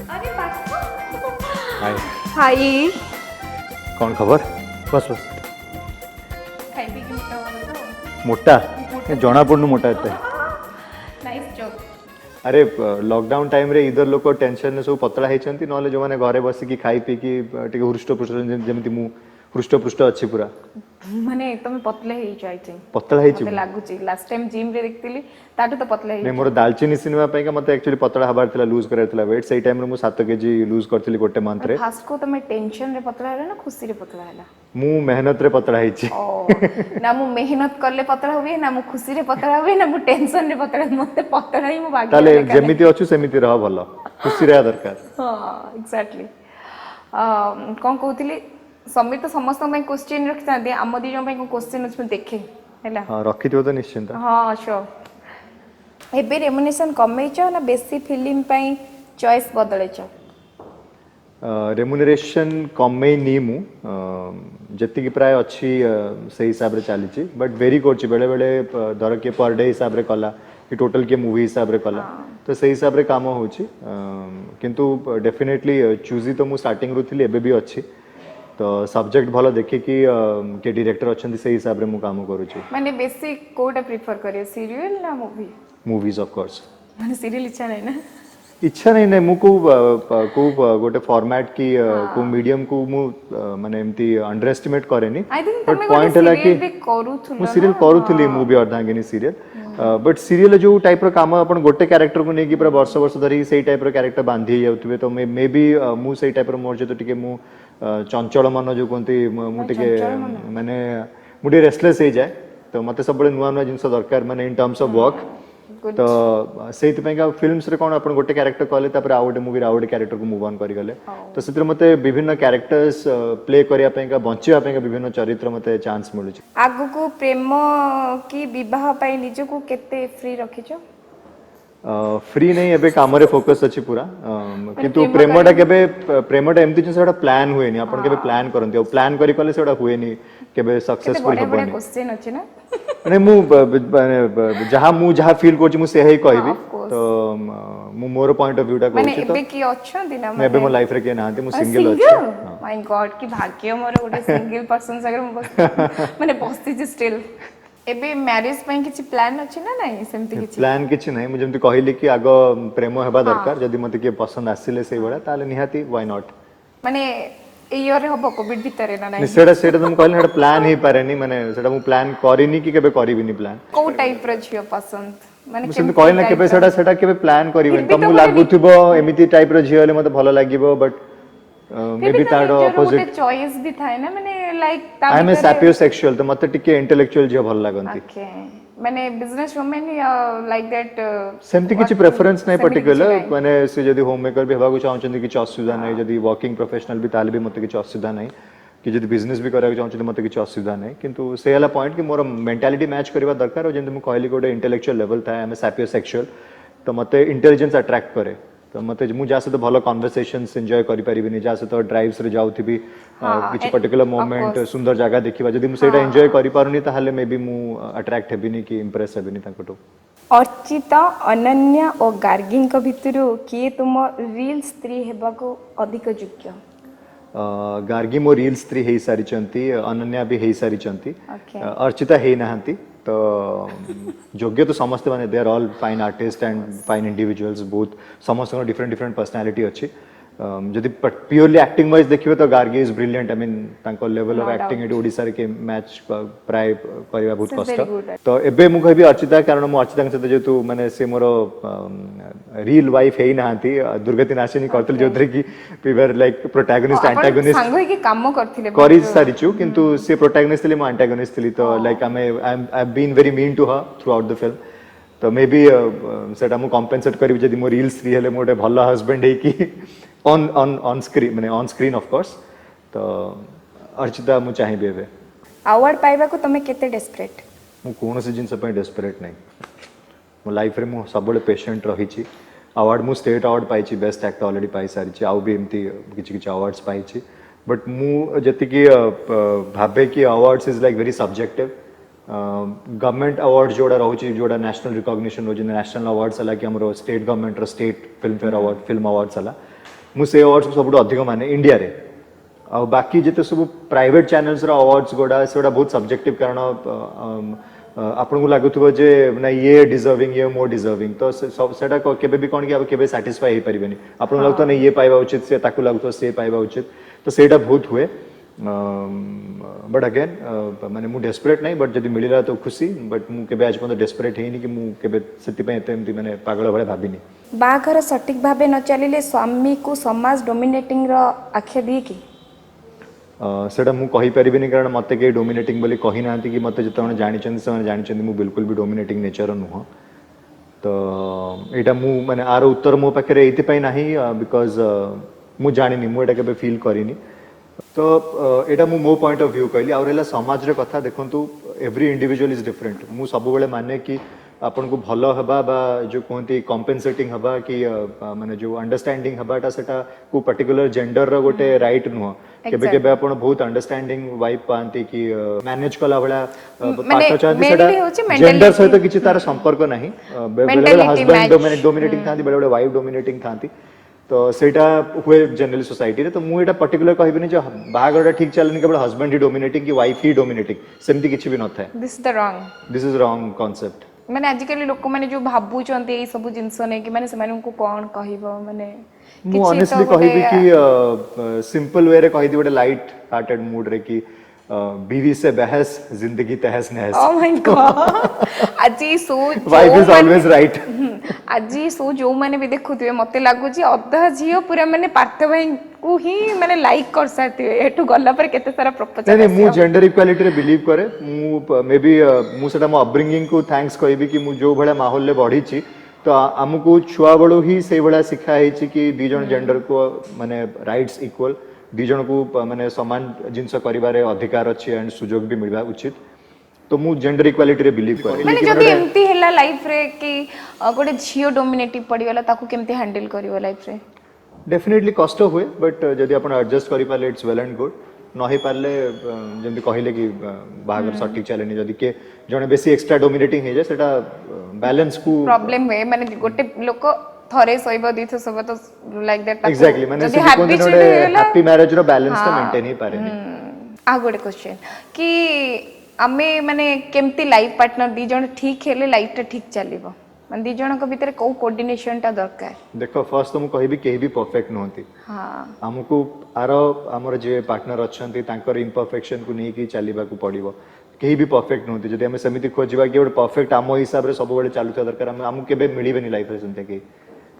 अरे हाय हाय कौन खबर बस बस खाइबी कि मोटा वाला तो मोटा जना पड़नु मोटा एते नाइस जॉब अरे लॉकडाउन टाइम रे इधर लोक टेंशन ने सब पतला हेचंती नले जो माने घरे बसिकी खाई पी की टिके हृष्ट पुष्ट जेमति मु हृष्ट पुष्ट अच्छी पूरा माने तुम पतले ही आई थिंक पतला हेची मते लागुची लास्ट टाइम जिम रे देखतिली ताटू तो पतले नहीं ही मोर दालचीनी सिनेमा पे का मते एक्चुअली पतला हबार थिला लूज करे थिला वेट सही टाइम रे मु 7 केजी लूज करथिली गोटे मंथ रे फास्ट को तुम टेंशन रे पतला है ना खुशी रे पतला है मु मेहनत रे पतला हेची ओ ना मु मेहनत करले पतला हुए ना मु खुशी रे पतला हुए ना मु टेंशन रे पतला मते पतला ही मु भाग्य ताले जेमिति अछु सेमिति रह भलो खुशी रहा दरकार हां एग्जैक्टली कोन कहउतिली समीर तो समस्त में क्वेश्चन रखता दे आम दी जो में क्वेश्चन उसमें देखे हैला हां रखि दियो तो निश्चिंत हां श्योर एबे रेमुनेशन कमेइछ ना बेसी फिल्म पई चॉइस बदलेछ रेमुनरेशन कमे नी मु जति की प्राय अच्छी से हिसाब रे चली छी बट वेरी करछि बेले बेले धर के पर डे हिसाब रे कला कि टोटल के मूवी हिसाब रे कला तो से हिसाब रे काम होछि किंतु डेफिनेटली चूजी तो मु स्टार्टिंग रु थिली एबे भी अच्छी तो सब्जेक्ट भलो देखि कि के डायरेक्टर अछंती से हिसाब रे मु काम करू छी माने बेसी कोटा प्रेफर करे सीरियल ना मूवी मूवीज ऑफ कोर्स माने सीरियल इच्छा नहीं ना इच्छा नहीं नहीं मुझको गोटे फॉर्मेट की को मीडियम को मु माने एमती अंडर एस्टिमेट करेनी आई थिंक बट तुम पॉइंट है कि भी करूथुलो मु सीरियल करूथली movie Ardhangini serial but serial जो टाइप रो काम अपन गोटे कैरेक्टर को नेकी पूरा वर्ष वर्ष धरी सेही टाइप रो कैरेक्टर बांधी जाउतबे तो मे बी मु सेही टाइप रो मोर जे तो टिके मु चंचल मन जो कोंती मु टिके माने मु टिके रेस्टलेस हे जाए तो मते सब बळे नुवा नुवा जिंस दरकार माने इन टर्म्स ऑफ वर्क तो सेति पे का फिल्म्स रे कोन अपन गोटे कैरेक्टर कहले तापर आउट मूवी आउट कैरेक्टर को मूव ऑन करि गले तो सेतिर मते विभिन्न कैरेक्टर्स प्ले करिया पे का बंचिया पे का विभिन्न चरित्र मते चांस मिलु छी आगु को प्रेम की विवाह पई निज को केते फ्री रखिछो फ्री नहीं एबे काम रे फोकस अछि पूरा किंतु प्रेमटा एमती जिन सेटा प्लान हुए नि अपन केबे प्लान करंती प्लान करि कले सेटा हुए नि केबे सक्सेसफुल होबनी क्वेश्चन अछि ना माने मु जहा फील करछि मु से ही कहबी तो मु मोर पॉइंट ऑफ व्यू टा माने कहछि तो एबे की अछंती ना एबे मो लाइफ रे के नांती मु सिंगल अछि माय गॉड की भाग्य मोर गोटे सिंगल पर्सन सगर माने बस्ती स्टिल एबे मैरिज पई किछि प्लान अछि ना नहीं सेमती किछि प्लान किछि नहीं मु जेमती कहली कि आगो प्रेम हेबा दरकार जदी मते के पसंद आसिले सेही बडा ताले निहाती व्हाई नॉट माने ईयर हबो कोविड भीतर ना नहीं सेटा तुम कहले हेटा प्लान ही पारेनी माने सेटा मु प्लान करिनी कि केबे करिबिनी प्लान को टाइप रो छियो पसंद माने सेमती कहले ना केबे सेटा केबे प्लान करिबिनी तुमु लागुथिबो एमिति टाइप रो झियो ले मते भलो लागिबो बट मे बी ताडो अपोजिट चॉइस भी थाए ना माने लाइक आई एम ए सैपियोसेक्सुअल तो मते टिके इंटेलेक्चुअल जे भलो लागंती ओके माने बिजनेस वुमेन लाइक दैट सेमती किछि प्रेफरेंस नै पर्टिकुलर माने से जदी होम मेकर भी हेबा को चाहउछन्ती किछि असुविधा नै जदी वर्किंग प्रोफेशनल भी ताले भी मते किछि असुविधा नै कि जदी बिजनेस भी करा चाहउछन्ती मते किछि असुविधा नै किंतु से वाला पॉइंट कि मोर मेंटालिटी मैच करबा दरकार और जेंति मु कहली गोटे इंटेलेक्चुअल लेवल था आई एम ए सैपियोसेक्सुअल तो मते इंटेलिजेंस अट्रैक्ट करे तो मते मु जा से तो भलो कन्वर्सेशंस एन्जॉय करि परिबिनी जा से तो ड्राइव्स रे जाउथिबी किछि पर्टिकुलर मोमेंट सुंदर जगह देखिबा जदी मु सेटा एन्जॉय करि पारुनी ताहाले मे बी मु अट्रैक्ट हेबिनी कि इंप्रेस हेबिनी ताकटो अर्चिता अनन्या और गार्गिन को भितरु किए तुम रियल स्त्री हेबा को अधिक योग्य गार्गी मो रियल स्त्री हे सारी चंती अनन्या भी हे सारी चंती अर्चिता हे नहांती तो योग्य तो समस्त माने they are all fine artist and fine individuals both समस्त डिफरेंट डिफरेंट पर्सनालिटी अच्छी जदि प्योरली एक्टिंग वाइज देखिबे तो Gargi is brilliant I mean तांको level of acting at Odisha रे के मैच प्राय करबा बहुत कष्ट तो एबे मु कहबी अर्चिता कारण मु अर्चिता के साथ जेतु माने से मोर रियल वाइफ हे नांती दुर्गति नाशिनी करतल जोधरे की we were like protagonist antagonist संग की काम करथिले करि सारिचु किंतु से प्रोटैगनिस्ट थिले मु एंटागोनिस्ट थिली तो like I have been very mean to her throughout the film तो मे बी सेटा मु कॉम्पेंसेट करबी जदी मो रियल स्त्री हेले मोटे भलो हस्बैंड हे की ऑन स्क्रीन माने ऑन स्क्रीन ऑफ कोर्स तो अर्चिता मु चाहि बेबे अवार्ड पाइबा को तमे केते डेस्परेट मु कोन से जिंस पे डेस्परेट नै मो लाइफ रे मु सबले पेशेंट रही छी अवार्ड मु स्टेट अवार्ड पाई छी बेस्ट एक्टर ऑलरेडी पाई सारी छी आउ भी एमती किछि किछि अवार्ड्स पाई छी बट मु जति की भाबे की awards is like very subjective government award जोड़ा रोची जोड़ा नेशनल रिकॉग्निशन रोची नेशनल अवार्ड्स अला कि हमरो स्टेट गवर्नमेंट रो state Filmfare award film awards अला मु से अवार्ड्स सब अधिक माने इंडिया रे आ बाकी जेते सब प्राइवेट चैनल्स रो अवार्ड्स गोडा सेडा बहुत सब्जेक्टिव कारण आपन को लागुथबो जे ना ये डिजर्विंग ये मोर डिजर्विंग तो सेडा केबे भी कोन कि अब केबे सैटिस्फाई हे परिबेनी आपन लागतो नै ये पाइबा उचित से ताकू लागतो से पाइबा उचित तो सेडा बहुत हुए बट अगेन माने मु डेस्परेट नहीं बट जदी मिलिला तो खुशी बट मु केबे आज पन डेस्परेट हेनी कि मु केबे सेति पे एते माने पागल भले भाबिनी बाघर सटीक भाबे न चलिले स्वामी को समाज डोमिनेटिंग रो आखे दी कि सेटा मु कहि परिबिनी कारण मते के डोमिनेटिंग बोली कहि नांती कि मते जतone जानि चंदी से जानि चंदी मु बिल्कुल भी डोमिनेटिंग नेचर नुह तो एटा मु माने आर उत्तर मो पाखरे एति पई नाही बिकॉज मु जानिनी मु एटा केबे फील करिनी तो एटा मु मो पॉइंट ऑफ व्यू कहली और एला समाज रे कथा देखंतु एवरी इंडिविजुअल इज डिफरेंट मु सब बेले माने कि आपन को भलो हबा बा जो कोंती कॉम्पेंसेटिंग हबा कि माने जो अंडरस्टैंडिंग हबाटा सेटा को पर्टिकुलर जेंडर रो गोटे राइट नुह केबे केबे आपन बहुत अंडरस्टैंडिंग वाइफ पांती कि मैनेज कला बडा पाठ चाहती सेटा जेंडर सहित किछि तार संपर्क नाही बेले हस्बैंड डोमिनेटिंग थांती बेले बेले वाइफ डोमिनेटिंग थांती तो सेटा हुए जनरल सोसाइटी रे तो मु एटा पर्टिकुलर कहबिनी जो बाहागरटा ठीक चलनी केवल हस्बैंड ही डोमिनेटिंग कि वाइफ ही डोमिनेटिंग सेमती किछि भी न थाए दिस इज रॉन्ग कांसेप्ट माने आजिकली लोक माने जो भाबु चंती ए सब जिंस नै कि माने सेमान को कोन कहिबो माने मु ऑनेस्टली कहबी कि सिंपल वे रे कहि दी गोटे लाइट हार्टेड मूड रे कि बीवी से बहस जिंदगी तहस नहस ओह माय गॉड आजी सो वाइफ इज ऑलवेज राइट आजी सो जो माने भी देखुथिबे मते लागु जी अधा जियो पूरा माने पार्थ भाई को ही माने लाइक कर साथिबे एटु गल्ला पर केते सारा प्रपोजल नहीं मु जेंडर इक्वालिटी रे बिलीव करे मु मे बी मु सेटा मो अपब्रिंगिंग को थैंक्स कहबी कि मु जो भला माहौल ले बढ़ी छी तो हमको छुआ बड़ो ही से भला सिखा है कि दी जन जेंडर को माने राइट्स इक्वल दी जन को माने समान जिंस करिबारे अधिकार अछि एंड सुजोग भी मिलबा उचित तो मु जेंडर इक्वालिटी रे बिलीव करे माने जदी एम्ति हैला लाइफ रे कि गोटे झियो डोमिनेटिव पडिगला ताकू केमते हैंडल करिवो लाइफ रे डेफिनेटली कष्ट हुए बट जदी अपन एडजस्ट करि पाले इट्स वेल एंड गुड नही पारले जेमति कहिले कि बागर सटिक चलेनी जदी के जने बेसी एक्स्ट्रा डोमिनेटिंग हे जाय सेटा बैलेंस को प्रॉब्लम है माने गोटे लोक थरे सोइबो दिथ सब तो लाइक दैट एग्जैक्टली माने से हैप्पी मैरिज रो बैलेंस तो मेंटेन ही पारेनी आ गोटे क्वेश्चन कि आमे माने केमती लाइफ पार्टनर दी जण ठीक हेले लाइफ टा ठीक चलिबो माने दी जण को भीतर को कोऑर्डिनेशन टा दरकार देखो फर्स्ट तो मु कहबी केही भी परफेक्ट नहोती हां हमको आरो हमर जे पार्टनर अछंती तांकर इम्परफेक्शन को नै कि चलिबा को पड़िबो केही भी परफेक्ट नहोती जदी हमें समिति खोजिबा कि ଗୋଟେ परफेक्ट आमो हिसाब रे सब बेले चालुथा दरकार हम केबे मिलिबेनी लाइफ रे सनते कि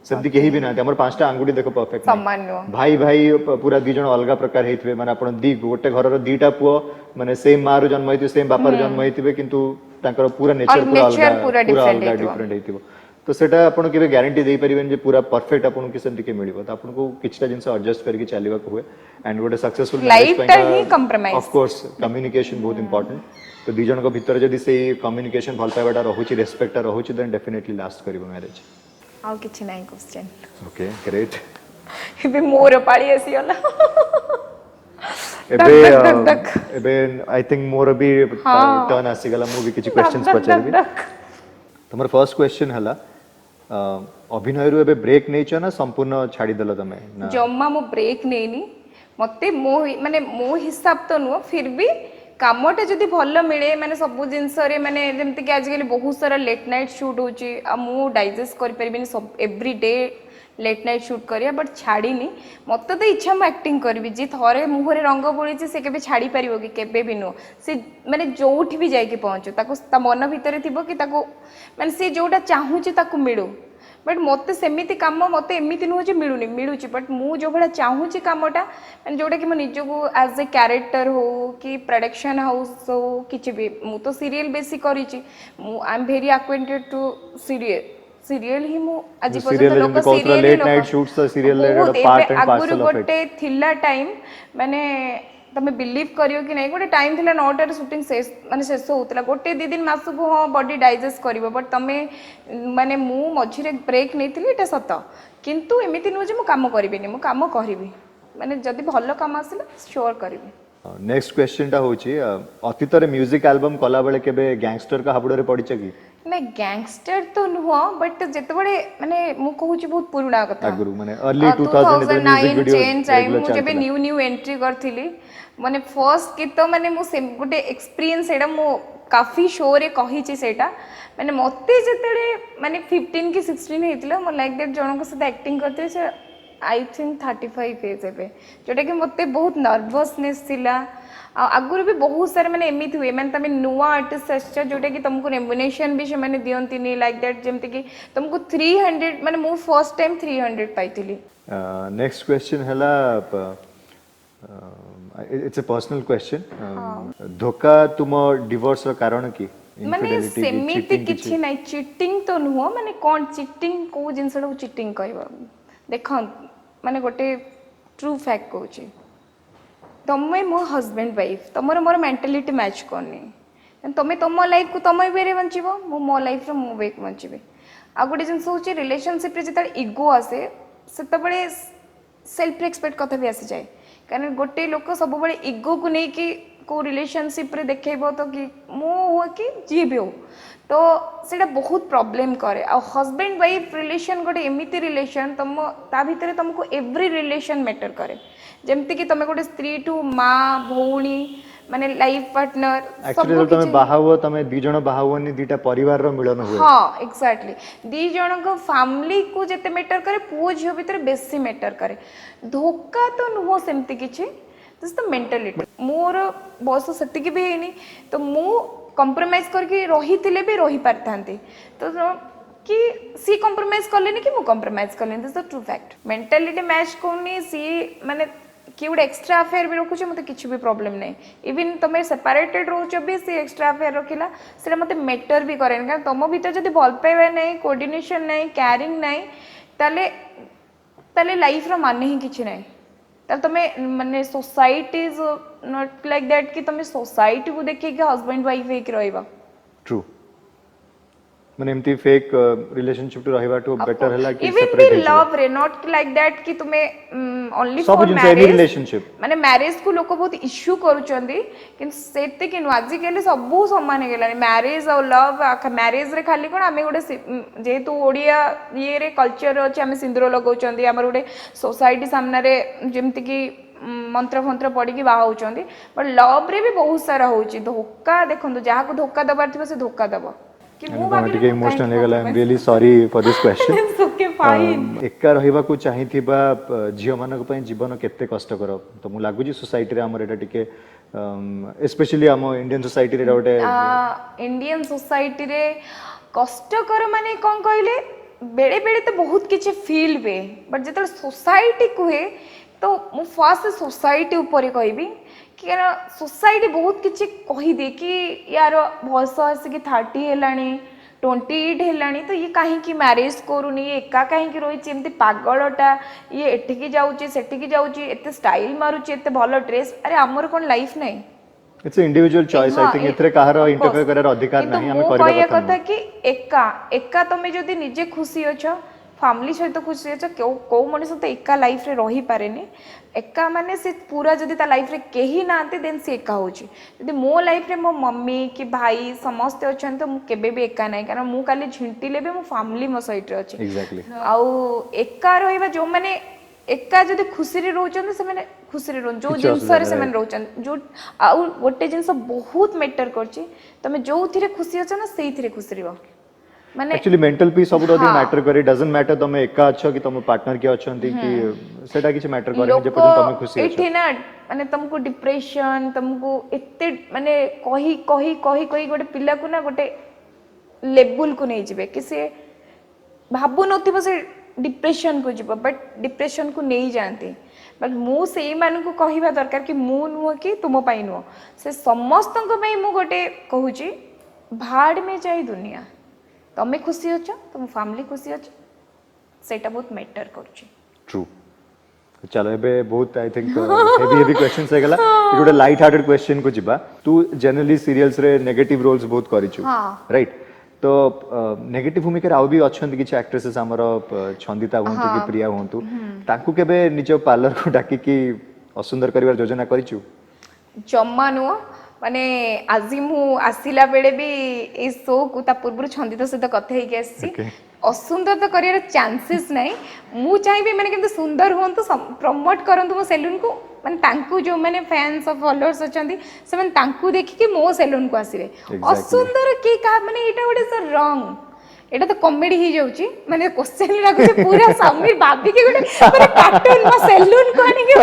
सेमती केही भी ना हमर पांचटा अंगुडी देखो परफेक्ट सामान्य भाई भाई पूरा दी जण अलगा प्रकार हेथिबे माने आपण दी गोटे घर रो दीटा पुओ माने सेम मां रो जन्म हेथिबे सेम बापा रो जन्म हेथिबे किंतु तांकर पूरा नेचर पूरा डिफरेंट हेथिबो तो सेटा आपण केबे गारंटी देई परिबेन जे पूरा परफेक्ट आपण के सेमती के मिलिबो तो आपण को किछटा जिंस एडजस्ट करके चलीबा को हुए एंड गोटे सक्सेसफुल लाइफ टा ही कंप्रोमाइज ऑफ कोर्स कम्युनिकेशन बहुत इंपोर्टेंट तो दी जण को भीतर जदी से कम्युनिकेशन भल पाइबाटा रहूची रेस्पेक्ट रहूची देन डेफिनेटली लास्ट करबो मैरिज आउ किछि नाही क्वेश्चन ओके ग्रेट एबे मोर पाळी आसीला एबे आई थिंक मोर भी टर्न आसी गला मु भी किछि क्वेश्चंस पचारबी तमर फर्स्ट क्वेश्चन हला अभिनय रो एबे ब्रेक नै छ ना संपूर्ण छाडी देलो तमे ना जम्मा मो ब्रेक नेनी मते मो माने मो हिसाब तो नो फिर भी कामटा जदि भल मिले माने सब जिंस रे माने जेमति कि आजकल बहुत सारा लेट नाइट शूट होची आ मु डाइजेस्ट कर परबिनी सब every day late night shoot करिया बट छाड़ीनी मत तो इच्छा मु एक्टिंग करबी जी थरे मुहरे रंग बोली से केबे छाड़ी परिबो कि केबे भी नो से माने जोठी भी जाई के पहुंचो ताको ता मन भितरे थिबो कि ताको माने से जोटा चाहूची ताको मिलू बट मत सेमिति काम मत एमती नुह मिलूनी मिलूची बट मु जो भाया चाहूँगी कमटा मैंने जोटा कि मो निजको एज ए कैरेक्टर हो कि प्रोडक्शन हाउस हो कि भी मु तो सीरियल बेसी करी I am very acquainted to serial ही मु आज पर्यंत लोक serial late night shoots serial part and parcel of it गोटे थिला टाइम माने तमे बिलीव करियो कि नहीं गोटे टाइम थिला 9 टा शूटिंग शेष माने शेष होतला गोटे दी दिन मासु को हां बॉडी डाइजेस्ट करिवो बट तमे माने मु मझिरे ब्रेक नेथिली एटा सत किंतु एमिति नु जे मु काम करबिनी मु काम करबी माने जदी भलो काम आसिला श्योर करबी नेक्स्ट क्वेश्चन टा होची अतीत रे म्यूजिक एल्बम कला बेले केबे गैंगस्टर का हाबुडरे पड़ी कि ना गैंगस्टर तो नुह बट जेतेबेले माने मु कहूची बहुत पुराना कथा आगुरु माने अर्ली 2000 रे म्यूजिक 2009 वीडियो चेंज टाइम मु जेबे न्यू न्यू एंट्री करथिली माने फर्स्ट गीत माने मु से गुटे एक्सपीरियंस एडा मु काफी शो रे कहिची सेटा माने मते जेतेले माने 15 की 16 हेतिला मो लाइक दैट जनक से एक्टिंग करते से आई थिंक 35 एज एबे जोटा कि मते बहुत नर्वसनेस थिला आगुरु भी बहुत सारे मैंने एमती हुए मैंने तमें नुआ आर्टिस्ट आस जोटा कि तुमको रेम्युनेशन भी से दियंती लाइक दैट जमती कि तुमको 300 माने मु फर्स्ट टाइम 300 पाइथिली नेक्स्ट क्वेश्चन हला इट्स अ पर्सनल क्वेश्चन धोखा तुम डिवोर्स रो कारण की माने सेमिति किछि नै चीटिंग तो नुह माने कोन चीटिंग को जिंसडा चीटिंग कहबा देखो माने गोटे ट्रू फैक्ट कहूची तमें मो हजबैंड वाइफ तुमर मोर मेंटालिटी मैच करनी तुम तुम लाइफ को तुम वे बंचब मु मो लाइफ मो वे बंचे आ गोटे जिन हूँ रिलेशनशिप जो इगो आसे से सेल्फ रेस्पेक्ट कथा भी आसी जाए कारण गोटे लोक सब इगो को लेकिन को रिलेशनशिप रे देखो तो कि मो हो कि जी भी हो तो सेटा बहुत प्रॉब्लम करे आ हस्बैंड वाइफ रिलेशन गोटे एमिति रिलेशन तुम ता भितर तुमको एवरी रिलेशन मैटर करे जमती कि तुम गोटे स्त्री टू माँ भौणी माने लाइफ पार्टनर एक्चुअली तुम बाहा हुआ तुम दी जण बाहा हुआनी दीटा परिवार रो मिलन हुए हाँ एग्जैक्टली दी जण को फैमिली को जेते मैटर करे पुओ झियो भितर बेसी मैटर करे धोखा तो नुह सेमती किछि दिस द मेंटालिटी मोर बयस सेतिकी भी हेनी तो मु कंप्रोमाइज करके रही थिले भी रही पारथांती तो कि सी कंप्रोमाइज करलेनी कि मु कंप्रोमाइज करलेनी this the true fact mentality match कोनी सी माने कि गोटे एक्सट्रा अफेयर भी रखुचे मते किछि भी प्रॉब्लम नै इवन तमे सेपरेटेड रहउछ भी सी एक्सट्रा अफेयर रखिला सेटा मते मैटर भी करेन कारण तम भीतर जदी भल पाइबा नै कोऑर्डिनेशन नै केयरिंग नै ताले ताले लाइफ रो माने ही किछि नै ताले तमे माने society is not like that कि तमे सोसाइटी को देखि के हस्बैंड वाइफ हे कि रहइबा ट्रू माने एमती फेक रिलेशनशिप टू रहबा टू बेटर हला कि इवन भी लव रे नॉट लाइक दैट कि तुमे ओनली फॉर मैरिज रिलेशनशिप माने मैरिज को लोक बहुत इश्यू करूचंदी कि सेते कि आजि केले सब समान हे गेलानी मैरिज और लव मैरिज रे खाली कोन आमे गोटे जेहेतु ओडिया ये रे कल्चर अछि आमे सिंदूर लगाउचंदी हमर गोटे सोसाइटी सामने रे जेमति कि मंत्र फंत्र पड़ी कि बाहा होचंदी बट लव रे भी बहुत सारा होची धोखा देखंतु जहा को धोखा दबार थिबो से धोखा दबो कि मु भाबी टिके इमोशनल हे गेला I am really sorry for this question okay fine एका रहिबा को चाहिथिबा झियो मानक पय जीवन केते कष्ट कर तो मु लागु जी सोसाइटी रे हमर एटा टिके स्पेशली हम इंडियन सोसाइटी रे गोटे इंडियन सोसाइटी रे कष्ट कर माने कोन कहले बेले बेले तो बहुत किछि फील वे बट जेतल सोसाइटी कुहे तो मु फर्स्ट सोसाइटी ऊपर कहबी कि सोसाइटी बहुत किछि कहि दे कि यार बयस आसिक 30 हेलानी 28 हेलानी तो ये कहीं की मैरिज करूनी ये एका कहीं की रही एमती पागलटा ये एठिकी जाउची सेठिकी जाउची एते स्टाइल मारुची एते भलो ड्रेस अरे हमर कोन लाइफ नै it's individual choice I think इतरे काहर इंटरफेयर करार अधिकार नहीं हमें करबा कथा कि एका एका तमे जदी निजे खुशी अछो फैमिली सहित खुशी अछ को मनिस तो एका लाइफ रे रही पारेनी एका माने से पूरा जदी ता लाइफ रे केही नाते देन से एका होची जदी मो लाइफ रे मो मम्मी कि भाई समस्त अछन तो मु केबे भी एका नै कारण मु काली झिंटिले भी मो फैमिली मो साइड रे अछि एग्जैक्टली आउ एका रहिबा जो माने एका जदी खुशी रे रहउछन से माने खुशी रे रहउन जो जिंस रे से माने रहउछन जो आउ गोटे जिंस बहुत मैटर करची तमे जो थिरे खुशी अछ ना सेही थिरे खुशी रहबो माने एक्चुअली मेंटल पीस सब अधिक मैटर करे डजंट मैटर तुम एका अच्छो कि तुम पार्टनर के अछंती कि सेटा किछ मैटर करे जे पर्यंत तुम खुशी अछ एठी ना माने तुमको डिप्रेशन तुमको एते माने कही कही कही कही गोटे पिला को ना गोटे लेवल को नहीं जिवे कि से भाबु नथिबो से डिप्रेशन को जिवो बट डिप्रेशन को नहीं जानती बट मु सेई मान को कहिबा दरकार कि मु नुह कि तुम पाई नुह से समस्त को पई मु गोटे कहूची भाड़ में जाई दुनिया तमे खुशी अछ तुम फैमिली खुशी अछ सेटा बहुत मैटर करछि ट्रू चलो एबे बहुत I think heavy heavy questions हे गला इट गोटे लाइट हार्टेड क्वेश्चन को जिबा तू जनरली सीरियल्स रे नेगेटिव रोल्स बहुत करिछु राइट तो नेगेटिव भूमिका आउ भी अछंती किछ एक्ट्रेसेस हमर छंदिता होंतु कि प्रिया होंतु ताकू केबे निज पार्लर को डाकी कि असुंदर करिवार योजना करिछु जम्मा नुह माने आज मु आसिला बेले भी ए शो को ता पूर्व छंदित सहित कथे हेकि आसी Okay. असुंदर तो करियर चांसेस नहीं मु चाहिए मैंने केमते सुंदर हुंतु प्रमोट करंतु मो सैलून को माने तांकू जो माने फैंस ऑफ फॉलोअर्स अछंती से माने तांकू देखि कि मो सैलून को आसीबे Exactly. असुंदर के का माने एटा गोटे सर रॉन्ग एटा तो कॉमेडी ही जाउची माने क्वेश्चन लागु पूरा समीर भाभी के गोटे पूरा कार्टून मो सैलून को आनी के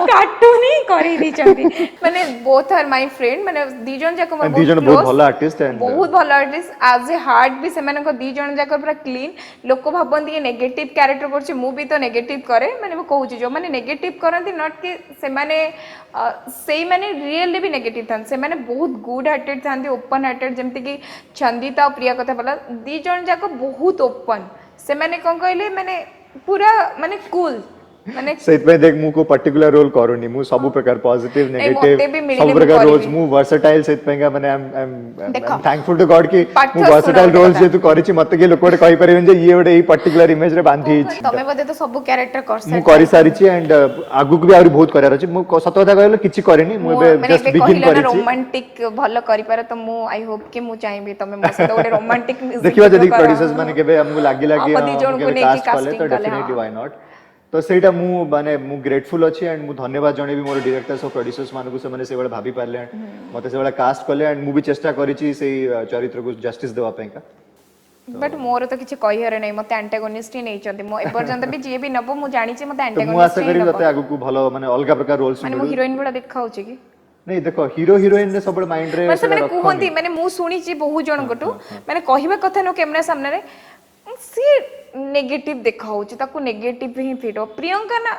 कार्टून ही करी दी चंदी माने बोथ आर माय फ्रेंड माने दी जन जाक मोर दी जन बहुत भलो आर्टिस्ट एंड बहुत भल आर्टिस्ट आज ए हार्ट भी से दी जन जाकर पूरा क्लीन लोक भाबंती ये नेगेटिव कैरेक्टर करछि मु भी तो नेगेटिव करे माने मैं कहूछि जो माने नेगेटिव करंती नॉट कि से माने सेई माने रियली भी नेगेटिव थान से माने बहुत गुड हार्टेड थांती ओपन हार्टेड जेमति कि छंदिता और प्रिया कथा बोला दी जन जाक बहुत ओपन से माने कोन कहले माने पूरा माने कूल माने सेत में देख मु को पर्टिकुलर रोल करूनी मु सब प्रकार पॉजिटिव नहीं, मते भी नेगेटिव मिलिले सब मु प्रकार रोल्स करिबी। मु वर्सटाइल सेत पेगा माने आई एम देखो, थैंकफुल टू गॉड कि पाठ मु सुना वर्सटाइल गोटे रोल्स कथा। जे तू करिछि मते के लोकोडे कहि परिबेन जे ये ओडे ई पर्टिकुलर इमेज रे बांधी छि तमे बदे तो सब कैरेक्टर कर मु करि सारी छि एंड आगु को भी आउरी बहुत करार अछि मु सत कथा कहले किछि करिनी मु एबे माने जस्ट बिगिन कहला ना करिछि रोमांटिक भलो करि पारे तो मु आई होप कि मु चाहिबे तमे मो से गोटे रोमांटिक म्यूजिक देखिबा जदी प्रोड्यूसर्स माने केबे हमकु लागिला कि दी जन को नेकी कास्ट कले casting तो कले, डेफिनेटली हाँ। व्हाई नॉट तो सेटा मु माने मु ग्रेटफुल अछि एंड मु धन्यवाद जणे भी मोर डायरेक्टर्स और प्रोड्यूसर्स मानकु से माने से बेला भाबी पारले मते से बेला कास्ट कले एंड मु भी चेष्टा करिछि सेई चरित्र को जस्टिस देवा पेका बट मोर तो किछि कहि हरे नै मते एंटागोनिस्ट ही नै चंदी मो ए पर्यंत भी जे भी नबो मु जानि छि मते तो मु आशा एंटागोनिस्ट ही करी नबो तते आगु को भलो माने अलगा प्रकार रोल्स माने मो मिलु हीरोइन बडा देखाउ छि कि नहीं देखो हीरो हीरोइन ने सब माइंड रे माने माने कुहंती माने मु सुनि छि बहुत जण गटु माने कहिबा कथा नो कैमरा सामने रे सी नेगेटिव देखाउ छि ताकू नेगेटिव ही फिट हो प्रियंका ना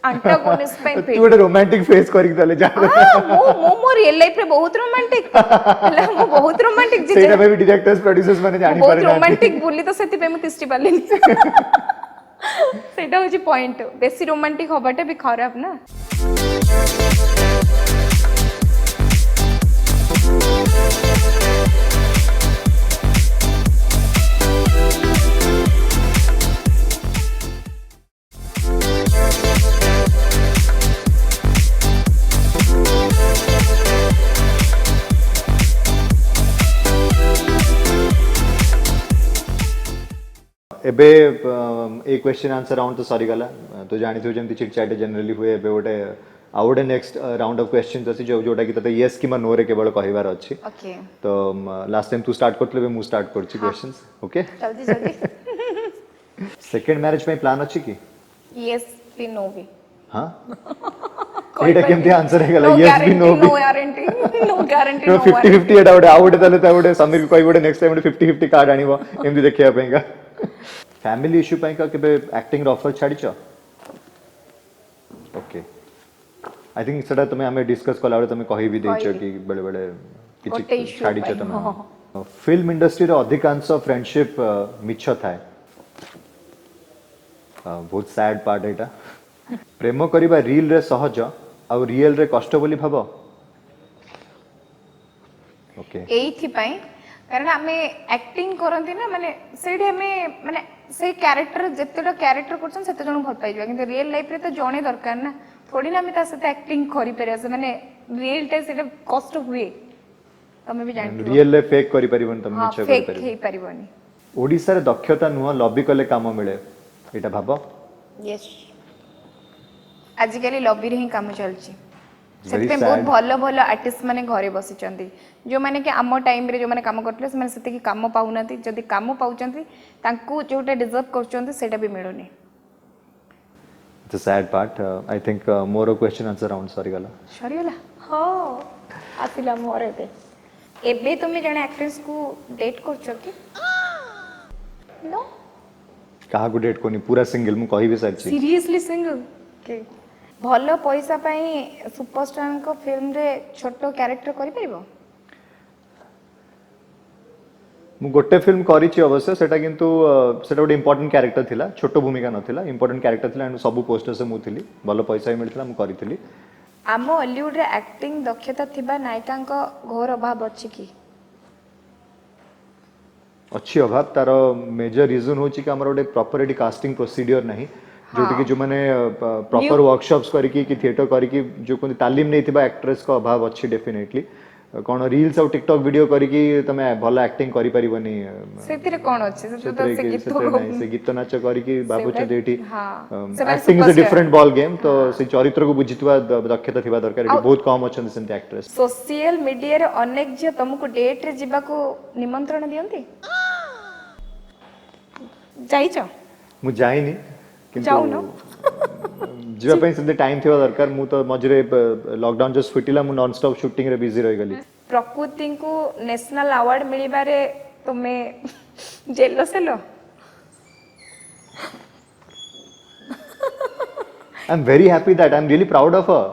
एंटागोनिस्ट पे तू फिट गोटे रोमांटिक फेस करिक दले जा मो रियल लाइफ रे बहुत रोमांटिक हला मो बहुत रोमांटिक जे सेटा में भी डायरेक्टर्स प्रोड्यूसर्स माने जानि बहुत पारे ना रोमांटिक बोली तो सेति पे मु तिष्टि पालेनी सेटा होची पॉइंट बेसी रोमांटिक होबाटे भी खराब ना एबे एक क्वेश्चन आंसर राउंड तो सरी गला तो जानि थु जेमति चिट चैट जनरली हुए एबे गोटे आउडे नेक्स्ट राउंड ऑफ क्वेश्चंस अछि जो जोटा कि तते यस कि नो रे केवल कहिबार अछि ओके तो लास्ट टाइम तू स्टार्ट करतले मु स्टार्ट करछि क्वेश्चंस ओके जल्दी जल्दी सेकंड मैरिज में प्लान अछि कि यस भी नो भी हां एटा केमति आंसर हे गला यस भी नो भी नो गारंटी नो गारंटी तो नो 50-50 एटा गोटे आउडे तले ताउडे समीर को कहि गोटे नेक्स्ट टाइम 50-50 कार्ड आनिबो एमति देखिया पेगा फैमिली इश्यू ପାଇଁ का केबे एक्टिंग ର ऑफर छाडिछ ओके आई थिंक सेटा तमे हमें डिस्कस कला बेले तमे कहि भी दैछ कि बेले बेले गोटे किछि issue छाडिछ ପାଇଁ, तमे फिल्म इंडस्ट्री रो अधिकांश फ्रेंडशिप मिछ थाए बहुत सैड पार्ट एटा प्रेम करिबा रील रे सहज आ रियल रे कष्ट बोली भाबो ओके एथि पई कारण हमें एक्टिंग करंती ना माने सेठी हमें माने से कैरेक्टर जत्तेटा कैरेक्टर करछन सेते जण भल पाइ जाबा किंतु रियल लाइफ रे तो जणे दरकार ना थोड़ी ना हमें ता साथे एक्टिंग करि परिया से माने रियल टा सेटा कष्ट हुए तमे भी जानि रियल रे फेक करि परिबन तमे हां मिछ करि फेक परिबन हे परिबनी ओडिसा रे दक्षता नुह लॉबी कले काम मिले एटा भाबो यस आजिकली लॉबी रे ही काम चलची Very सेते बहुत sad. भलो भलो आर्टिस्ट माने घरे बसिचंदी जो माने कि आम टाइम रे जो माने काम करथले से माने सेते कि काम पाउनाती जदी काम पाउचंती तांकू जोटा डिजर्व करचंती सेटा भी मिलुनी it's a sad part I think more question answer round sorry गला सरीगला हो आसिला मोर एते एबे तुमे जने एक्ट्रेस को डेट करछो कि नो कहा को डेट कोनी पूरा सिंगल मु कहि भी सारछि सीरियसली सिंगल के भलो पैसा पाई सुपरस्टार को फिल्म रे छोटो कैरेक्टर करि परिबो मु गोटे फिल्म करिछि अवश्य सेटा किंतु सेटा गोटे इंपोर्टेंट कैरेक्टर थिला छोटो भूमिका नथिला इंपोर्टेंट कैरेक्टर थिला एंड सब पोस्टर से मु थिली भलो पैसा भी मिलथिला मु करिथिली आम हॉलीवुड रे एक्टिंग दक्षता थिबा नायिका को घोर अभाव अछि कि अच्छी अभाव तार मेजर रीजन होची कि हमर गोटे प्रॉपर एडी कास्टिंग प्रोसीजर नहीं जोटी कि जो माने प्रॉपर वर्कशॉप्स करिकी कि थिएटर करिकी जो कोन तालीम नै थिबा एक्ट्रेस को अभाव अछि डेफिनेटली कोन रील्स और टिकटॉक वीडियो करिकी तमे भलो एक्टिंग करि परिबनी सेतिरे कोन अछि से तो से गीत से गीत नाच करिकी बाबू चंदेटी हां acting is a different ball game तो से चरित्र को बुझितवा दक्षता थिबा दरकार एटी बहुत कम अछन सेंती एक्ट्रेस सोशल मीडिया रे अनेक जे तुमको डेट रे जिबा को निमंत्रण दियंती जाइछ मु जाइनी जाउनो जीवा ପାଇଁ ସେମିତି ଟାଇମ୍ ଥିବା ଦରକାର ମୁଁ ତ ମଝିରେ ଲକଡାଉନ ଜଷ୍ଟ ଫିଟିଲା ମୁଁ ନନ୍ ଷ୍ଟପ୍ ସୁଟିଂ ରେ बिजी रही गली प्रकृति को नेशनल अवार्ड मिलिबारे तुमे jealous hello I am very happy that I am really proud of her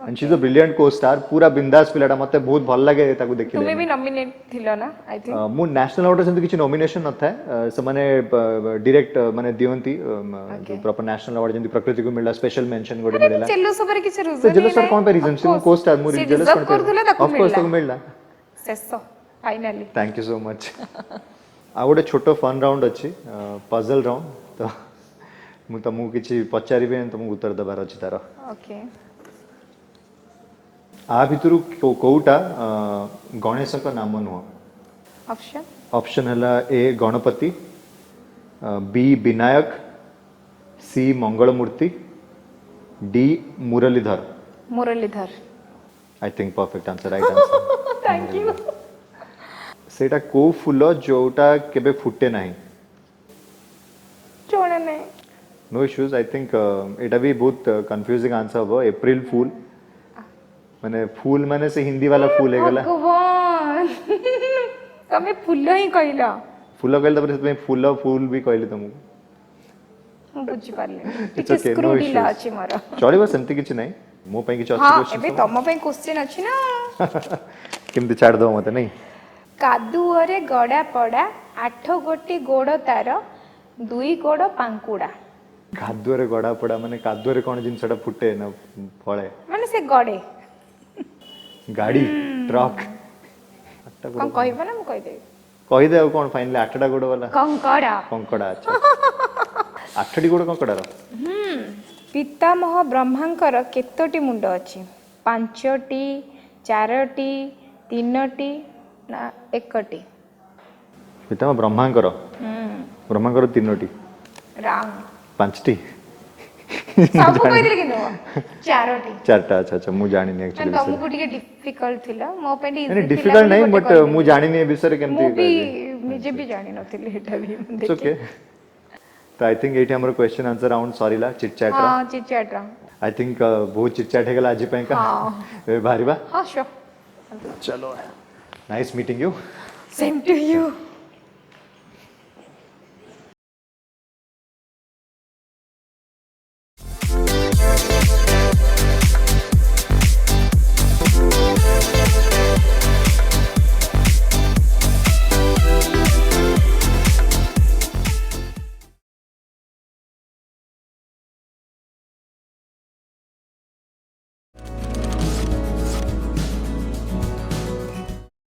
and she is a brilliant को स्टार पूरा बिंदास पिलाटा मते बहुत भल लागे ताकू देखिले तुमे भी नॉमिनेट थिलो ना आई थिंक मु नेशनल अवार्ड सेंती किछि नॉमिनेशन न था से माने डायरेक्ट माने दियंती जो प्रॉपर नेशनल अवार्ड जेंती प्रकृति को मिलला स्पेशल मेंशन गोटे मिलला चेल्लो सबर किछ तो रीजन जेलस सर कोन पे रीजन से को स्टार मु जेलस कोन ऑफ कोर्स ताकू मिलला शेष finally thank you so much आ गोटे छोटो फन राउंड अछि पजल राउंड तो मु तुमको किछि पचारिबे तुमको उत्तर दबार अछि तार ओके आ भितरु कोउटा गणेश का नाम नुह ऑप्शन ऑप्शन हला A Ganapati B Vinayak C Mangalmurti D Muralidhar Muralidhar I think perfect answer right answer thank you सेटा को फूल जोटा केबे फुटे नाही जोणे नै नो इश्यूज आई थिंक एटा भी बहुत कंफ्यूजिंग आंसर हो अप्रैल फूल माने फूल माने से हिंदी वाला फूल है गला भगवान तमे फूल ही कहला फूल कहले तबरे से फूल फूल भी कहले तुमको हम बुझी पारले It's टिके okay, no स्क्रू ढिला issues. अछि मोर चलिबा सेंती किछ नाही मो पई किछ हां अछि एबे क्वेश्चन तम पे क्वेश्चन अछि ना केमती छाड़ दो मते नहीं कादुअरे गड़ा पड़ा 8 गोटी गोड़ तार 2 गोड़ पांकुड़ा कादुरे गड़ा पड़ा माने कादुरे कोन जिनसटा फुटे ना फळे माने से गड़े गाड़ी ट्रक कौन कहबो ना म कह दे कहि दे कोन फाइनली 8टा गोड़ वाला कंकड़ा कंकड़ा अच्छा 8टी गोड़ कंकड़ा रो पितामह ब्रह्मांकर केतोटी मुंड अछि 5टी 4टी 3टी ना 1टी पिता ब्रह्मांकर ब्रह्मांकर 3टी राम 5टी सब कहि दिले किनो 4टी 4टा अच्छा अच्छा मु जानि नहीं मैं एक्चुअली तुमको टिके डिफिकल्ट थिला मो पे नहीं डिफिकल्ट नहीं बट मु जानि नहीं विषय केमती मु भी मुझे भी जानि नथिले हेटा भी इट्स ओके तो आई थिंक एटी हमर क्वेश्चन आंसर राउंड सॉरीला चिट चैट रा हां चिट चैट रा आई थिंक बहुत चिट चैट हेगला आज पई का हां भारीबा हां श्योर चलो nice meeting you same to you